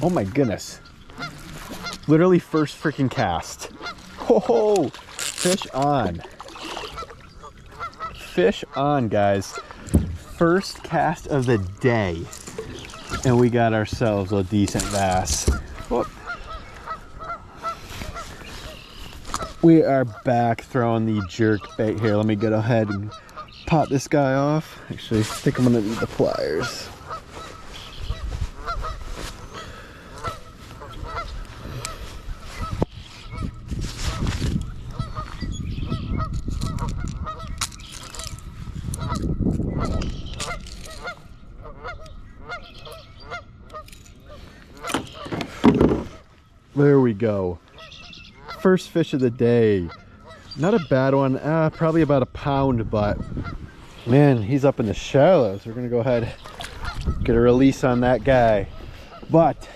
Oh my goodness. Literally first freaking cast. Oh, fish on. Fish on, guys. First cast of the day. And we got ourselves a decent bass. Whoop. We are back throwing the jerk bait here. Let me go ahead and pop this guy off. Actually, I think I'm gonna need the pliers. There we go. First fish of the day. Not a bad one. Probably about a pound, but man, he's up in the shallows. We're gonna go ahead and get a release on that guy. But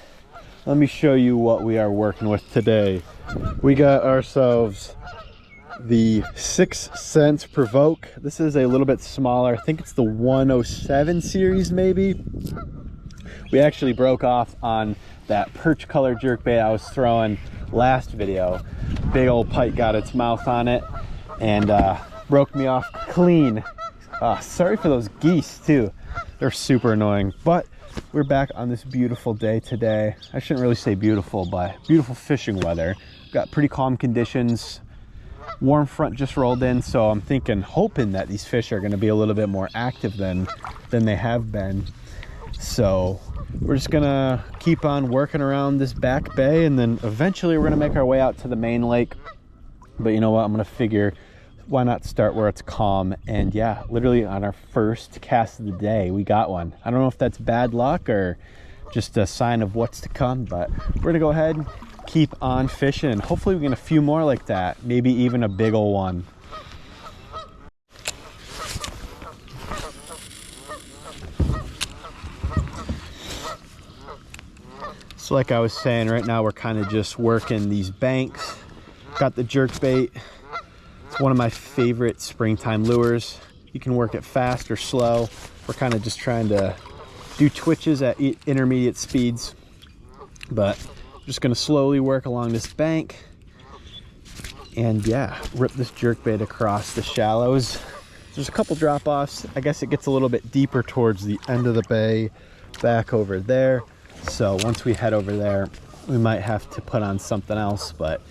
let me show you what we are working with today. We got ourselves the 6 cents Provoke. This is a little bit smaller. I think it's the 107 series maybe. We actually broke off on that perch color jerkbait I was throwing last video. Big old pike got its mouth on it and broke me off clean. Sorry for those geese too. They're super annoying, but we're back on this beautiful day today. I shouldn't really say beautiful, but beautiful fishing weather. Got pretty calm conditions. Warm front just rolled in, so I'm hoping that these fish are going to be a little bit more active than they have been. So we're just gonna keep on working around this back bay, and then eventually we're gonna make our way out to the main lake. But you know what, I'm gonna figure why not start where it's calm. And yeah, literally on our first cast of the day we got one. I don't know if that's bad luck or just a sign of what's to come, but we're gonna go ahead and keep on fishing, and hopefully we get a few more like that, maybe even a big old one. So like I was saying, right now we're kind of just working these banks. Got the jerk bait. It's one of my favorite springtime lures. You can work it fast or slow. We're kind of just trying to do twitches at intermediate speeds, but I'm just gonna slowly work along this bank and yeah, rip this jerk bait across the shallows. There's a couple drop offs. I guess it gets a little bit deeper towards the end of the bay back over there. So once we head over there, we might have to put on something else, but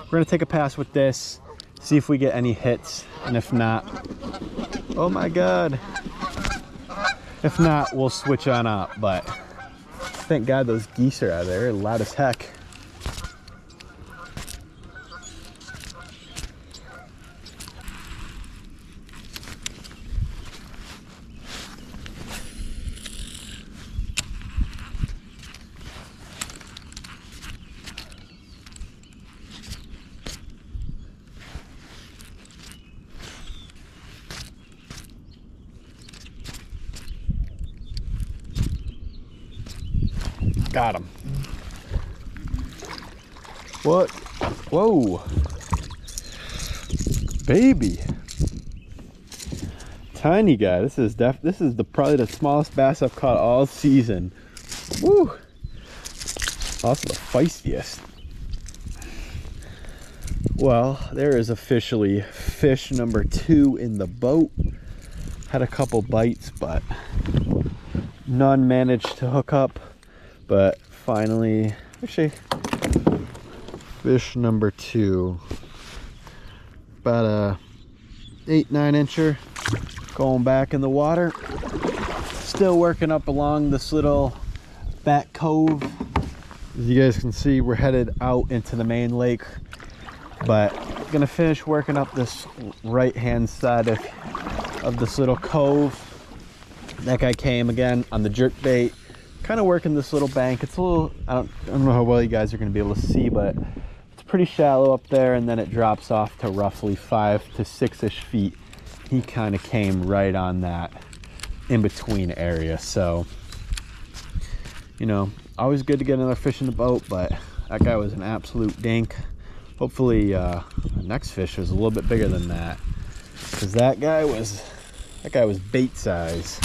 we're gonna take a pass with this, see if we get any hits, and if not, oh my God. If not, we'll switch on up, but thank God those geese are out of there. They're loud as heck. Got him. What? Whoa. Baby. Tiny guy. This is probably the smallest bass I've caught all season. Woo. Also the feistiest. Well, there is officially fish number 2 in the boat. Had a couple bites, but none managed to hook up. But finally, actually, fish number 2. About a 8-9 incher going back in the water. Still working up along this little back cove. As you guys can see, we're headed out into the main lake, but gonna finish working up this right hand side of this little cove. That guy came again on the jerk bait. Kind of working this little bank. It's a little, I don't know how well you guys are going to be able to see, but it's pretty shallow up there, and then it drops off to roughly 5 to 6-ish feet. He kind of came right on that in between area. So, you know, always good to get another fish in the boat, but that guy was an absolute dink. Hopefully the next fish was a little bit bigger than that, because that guy was bait size.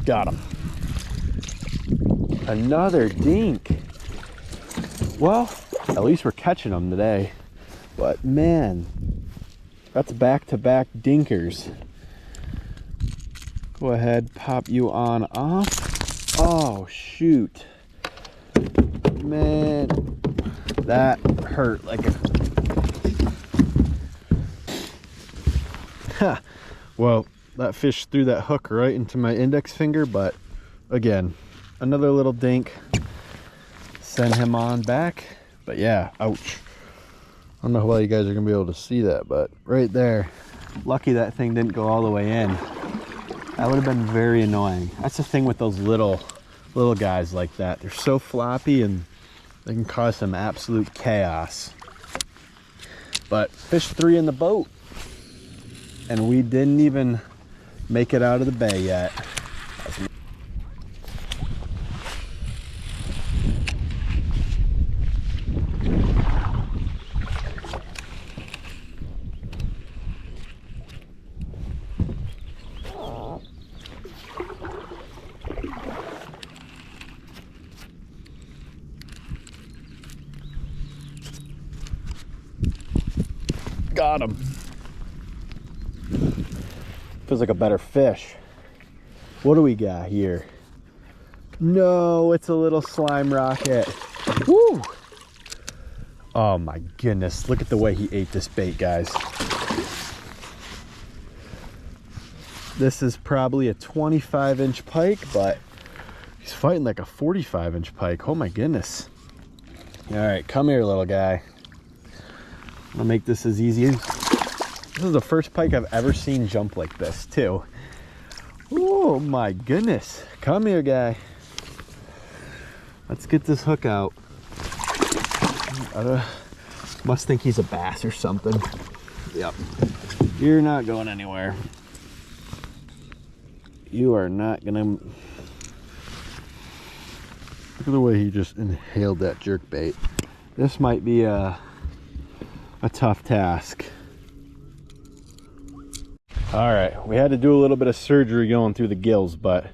Got him. Another dink. Well, at least we're catching them today. But man, that's back-to-back dinkers. Go ahead, pop you on off. Oh, shoot. Man, that hurt like a... Ha! Well, that fish threw that hook right into my index finger, but again, another little dink. Send him on back. But yeah, ouch. I don't know how well you guys are gonna be able to see that, but right there, lucky that thing didn't go all the way in. That would have been very annoying. That's the thing with those little guys like that. They're so floppy and they can cause some absolute chaos. But fish 3 in the boat, and we didn't even make it out of the bay yet. Got him. Feels like a better fish. What do we got here? No, it's a little slime rocket. Woo! Oh my goodness, look at the way he ate this bait, guys. This is probably a 25-inch pike, but he's fighting like a 45-inch pike. Oh my goodness. All right, come here, little guy. I'll make this as easy. This is the first pike I've ever seen jump like this too. Oh my goodness. Come here, guy. Let's get this hook out. Must think he's a bass or something. Yep. You're not going anywhere. You are not gonna... Look at the way he just inhaled that jerk bait. This might be a tough task. All right, we had to do a little bit of surgery going through the gills, but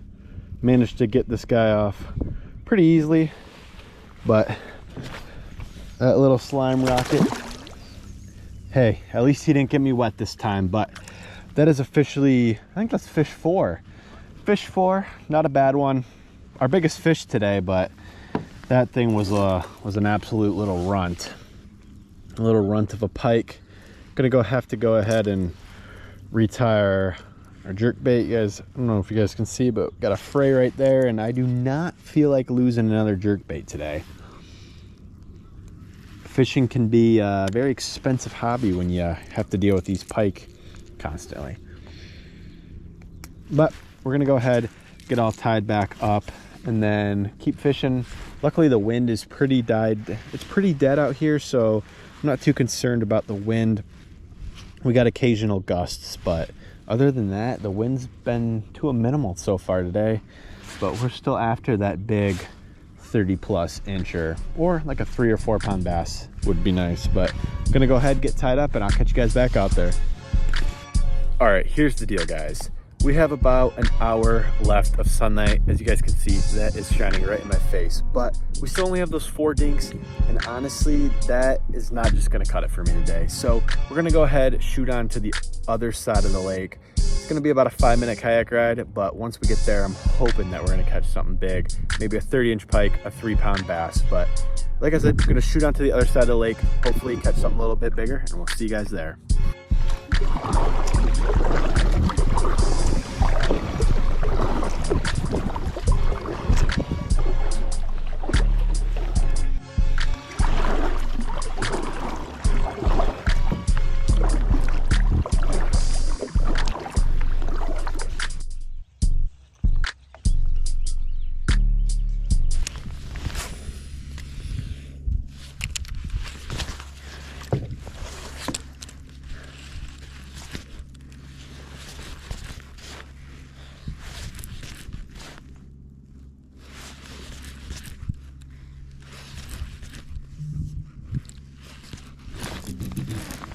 managed to get this guy off pretty easily. But that little slime rocket, hey, at least he didn't get me wet this time. But that is officially, I think that's fish 4. Fish 4, not a bad one. Our biggest fish today, but that thing was an absolute little runt. A little runt of a pike. Gonna have to go ahead and retire our jerk bait. You guys, I don't know if you guys can see, but got a fray right there, and I do not feel like losing another jerk bait today. Fishing can be a very expensive hobby when you have to deal with these pike constantly. But we're gonna go ahead, get all tied back up, and then keep fishing. Luckily the wind is pretty dead. It's pretty dead out here, so I'm not too concerned about the wind. We got occasional gusts, but other than that, the wind's been to a minimal so far today. But we're still after that big 30-plus incher, or like a 3 or 4 pound bass would be nice. But I'm gonna go ahead, get tied up, and I'll catch you guys back out there. All right, here's the deal, guys. We have about an hour left of sunlight. As you guys can see, that is shining right in my face. But we still only have those 4 dinks, and honestly, that is not just gonna cut it for me today. So we're gonna go ahead, shoot on to the other side of the lake. It's gonna be about a 5-minute kayak ride, but once we get there, I'm hoping that we're gonna catch something big. Maybe a 30-inch pike, a 3-pound bass. But like I said, we're gonna shoot on to the other side of the lake, hopefully catch something a little bit bigger, and we'll see you guys there.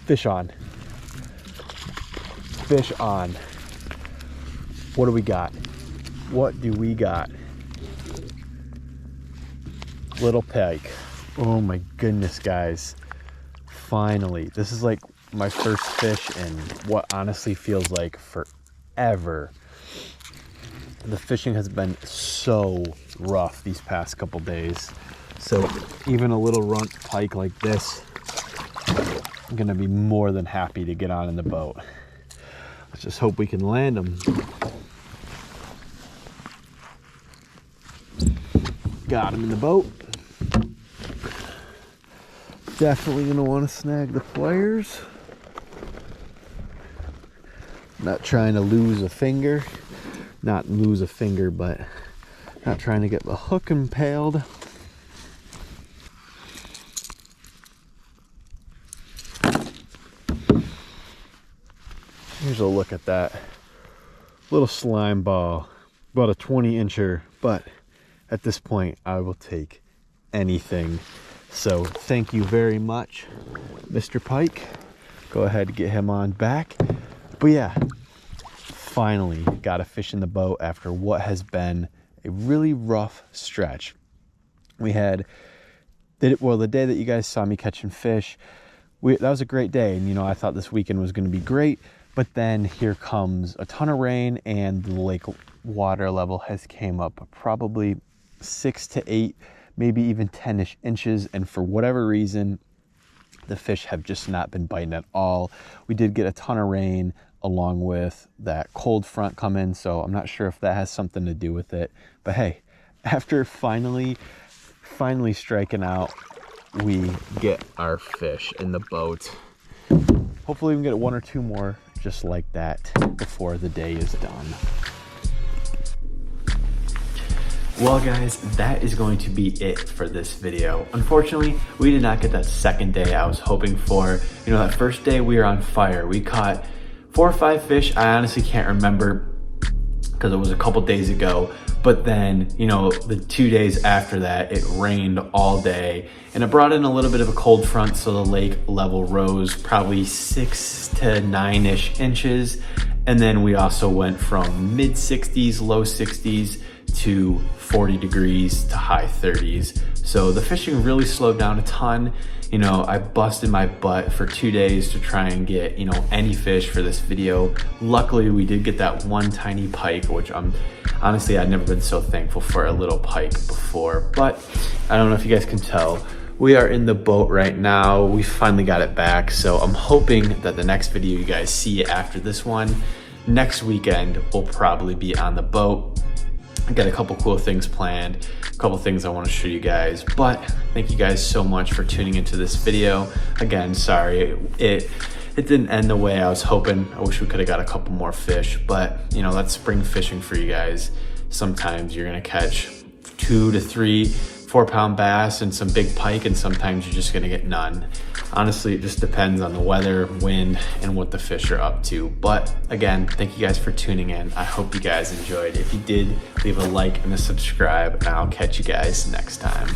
Fish on. Fish on. What do we got? What do we got? Little pike. Oh my goodness, guys. Finally, this is like my first fish in what honestly feels like forever. The fishing has been so rough these past couple days. So even a little runt pike like this, I'm gonna be more than happy to get on in the boat. Let's just hope we can land them. Got him in the boat. Definitely gonna want to snag the pliers. Not trying to lose a finger. Not lose a finger, but not trying to get the hook impaled. Here's a look at that little slime ball, about a 20-incher, but at this point I will take anything. So thank you very much, Mr. Pike. Go ahead and get him on back. But yeah, finally got a fish in the boat after what has been a really rough stretch. We had, the day that you guys saw me catching fish, that was a great day. And, you know, I thought this weekend was going to be great. But then here comes a ton of rain and the lake water level has came up probably 6 to 8, maybe even 10-ish inches. And for whatever reason, the fish have just not been biting at all. We did get a ton of rain along with that cold front coming, so I'm not sure if that has something to do with it. But hey, after finally striking out, we get our fish in the boat. Hopefully we can get 1 or 2 more just like that before the day is done. Well guys, that is going to be it for this video. Unfortunately, we did not get that second day I was hoping for. You know, that first day we were on fire. We caught 4 or 5 fish. I honestly can't remember because it was a couple days ago. But then, you know, the 2 days after that, it rained all day and it brought in a little bit of a cold front. So the lake level rose probably 6 to 9-ish inches. And then we also went from mid 60s, low 60s to 40 degrees to high 30s. So the fishing really slowed down a ton. You know, I busted my butt for 2 days to try and get, you know, any fish for this video. Luckily, we did get that one tiny pike, which honestly, I'd never been so thankful for a little pike before. But I don't know if you guys can tell, we are in the boat right now. We finally got it back. So I'm hoping that the next video you guys see after this one, next weekend, will probably be on the boat. I got a couple cool things planned, a couple things I want to show you guys, but thank you guys so much for tuning into this video. Again, sorry, it didn't end the way I was hoping. I wish we could have got a couple more fish, but you know, that's spring fishing for you guys. Sometimes you're gonna catch 2 to 3 4-pound bass and some big pike, and sometimes you're just gonna get none. Honestly, it just depends on the weather, wind, and what the fish are up to. But again, thank you guys for tuning in. I hope you guys enjoyed. If you did, leave a like and a subscribe, and I'll catch you guys next time.